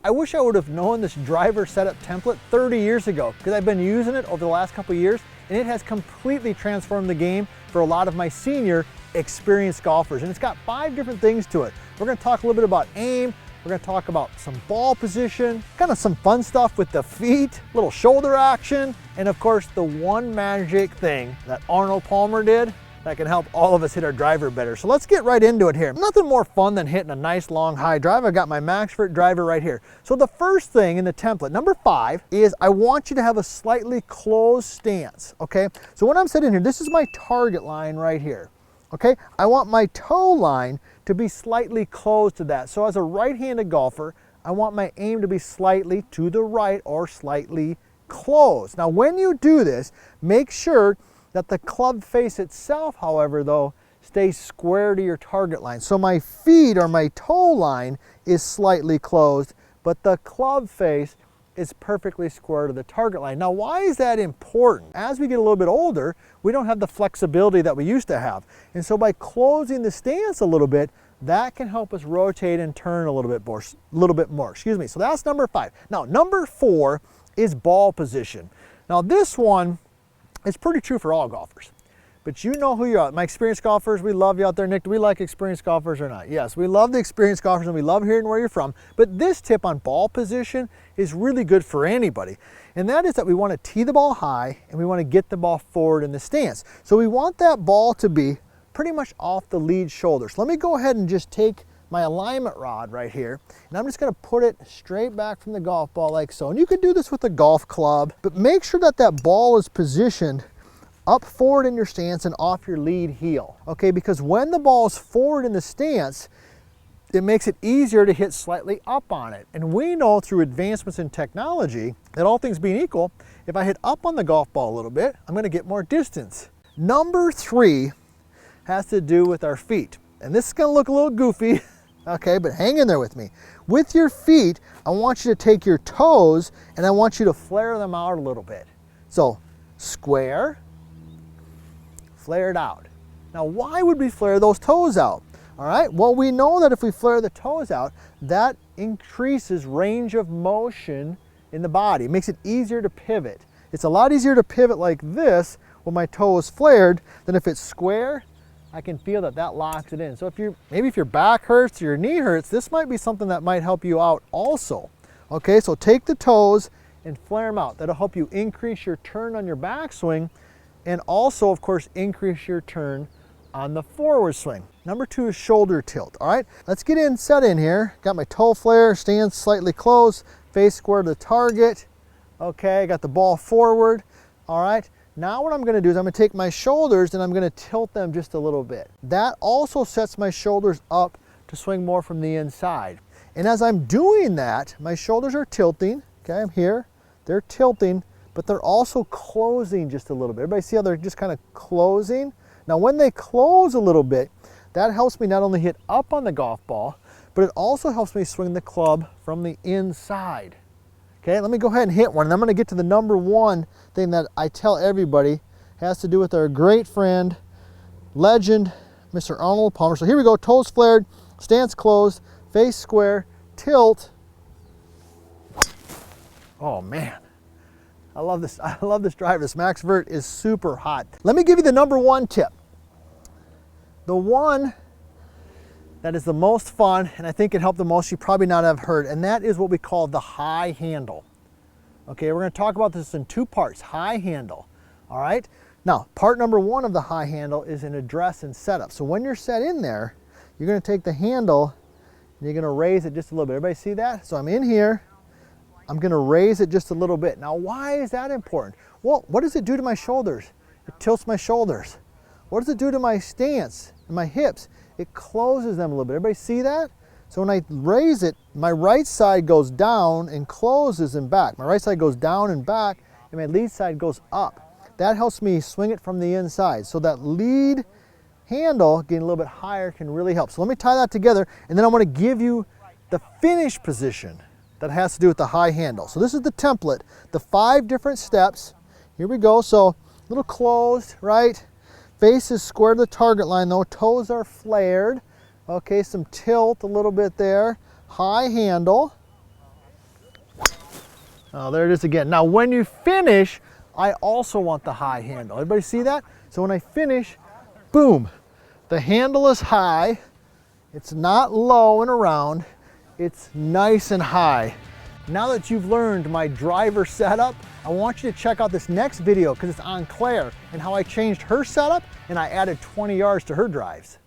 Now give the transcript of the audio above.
I wish I would have known this driver setup template 30 years ago, because I've been using it over the last couple of years, and it has completely transformed the game for a lot of my senior experienced golfers. And it's got 5 different things to it. We're going to talk a little bit about aim, we're going to talk about some ball position, kind of some fun stuff with the feet, little shoulder action, and of course the one magic thing that Arnold Palmer did that can help all of us hit our driver better. So let's get right into it here. Nothing more fun than hitting a nice long high drive. I've got my MaxFit driver right here. So the first thing in the template, number 5, is I want you to have a slightly closed stance, okay? So when I'm sitting here, this is my target line right here, okay? I want my toe line to be slightly closed to that. So as a right-handed golfer, I want my aim to be slightly to the right or slightly closed. Now when you do this, make sure that the club face itself, however, though, stays square to your target line. So my feet or my toe line is slightly closed, but the club face is perfectly square to the target line. Now, why is that important? As we get a little bit older, we don't have the flexibility that we used to have. And so by closing the stance a little bit, that can help us rotate and turn a little bit more, excuse me. So that's number 5. Now, number 4 is ball position. Now this one, it's pretty true for all golfers, but you know who you are. My experienced golfers, we love you out there. Nick, do we like experienced golfers or not? Yes, we love the experienced golfers and we love hearing where you're from, but this tip on ball position is really good for anybody. And that is that we want to tee the ball high and we want to get the ball forward in the stance. So we want that ball to be pretty much off the lead shoulder. So let me go ahead and just take my alignment rod right here, and I'm just going to put it straight back from the golf ball like so. And you could do this with a golf club, but make sure that that ball is positioned up forward in your stance and off your lead heel, okay? Because when the ball is forward in the stance, it makes it easier to hit slightly up on it. And we know through advancements in technology that all things being equal, if I hit up on the golf ball a little bit, I'm going to get more distance. Number 3 has to do with our feet. And this is going to look a little goofy, okay, but hang in there with me. With your feet, I want you to take your toes and I want you to flare them out a little bit. So square, flare it out. Now why would we flare those toes out? All right, well we know that if we flare the toes out, that increases range of motion in the body. It makes it easier to pivot. It's a lot easier to pivot like this when my toe is flared than if it's square. I can feel that that locks it in. So maybe if your back hurts or your knee hurts, this might be something that might help you out also. Okay, so take the toes and flare them out. That'll help you increase your turn on your backswing and also, of course, increase your turn on the forward swing. Number 2 is shoulder tilt. All right, let's get in, set in here. Got my toe flare, stance slightly closed, face square to the target. Okay, I got the ball forward. All right. Now what I'm going to do is I'm going to take my shoulders and I'm going to tilt them just a little bit. That also sets my shoulders up to swing more from the inside. And as I'm doing that, my shoulders are tilting. Okay, I'm here. They're tilting, but they're also closing just a little bit. Everybody see how they're just kind of closing? Now when they close a little bit, that helps me not only hit up on the golf ball, but it also helps me swing the club from the inside. Okay, let me go ahead and hit one, and I'm going to get to the number 1 thing that I tell everybody has to do with our great friend, legend, Mr. Arnold Palmer. So here we go, toes flared, stance closed, face square, tilt. Oh man, I love this. I love this driver. This MaxVert is super hot. Let me give you the number 1 tip. The one that is the most fun, and I think it helped the most, you probably not have heard, and that is what we call the high handle. Okay, we're going to talk about this in 2 parts, high handle. All right, now part number 1 of the high handle is an address and setup. So when you're set in there, you're going to take the handle and you're going to raise it just a little bit. Everybody see that? So I'm in here, I'm going to raise it just a little bit. Now why is that important? Well, what does it do to my shoulders? It tilts my shoulders. What does it do to my stance and my hips? It closes them a little bit. Everybody see that? So when I raise it, my right side goes down and closes and back. My right side goes down and back, and my lead side goes up. That helps me swing it from the inside. So that lead handle getting a little bit higher can really help. So let me tie that together, and then I want to give you the finish position that has to do with the high handle. So this is the template, the 5 different steps. Here we go. So a little closed, right? Face is square to the target line though, toes are flared. Okay, some tilt a little bit there. High handle. Oh, there it is again. Now when you finish, I also want the high handle. Everybody see that? So when I finish, boom, the handle is high. It's not low and around. It's nice and high. Now that you've learned my driver setup, I want you to check out this next video because it's on Claire and how I changed her setup and I added 20 yards to her drives.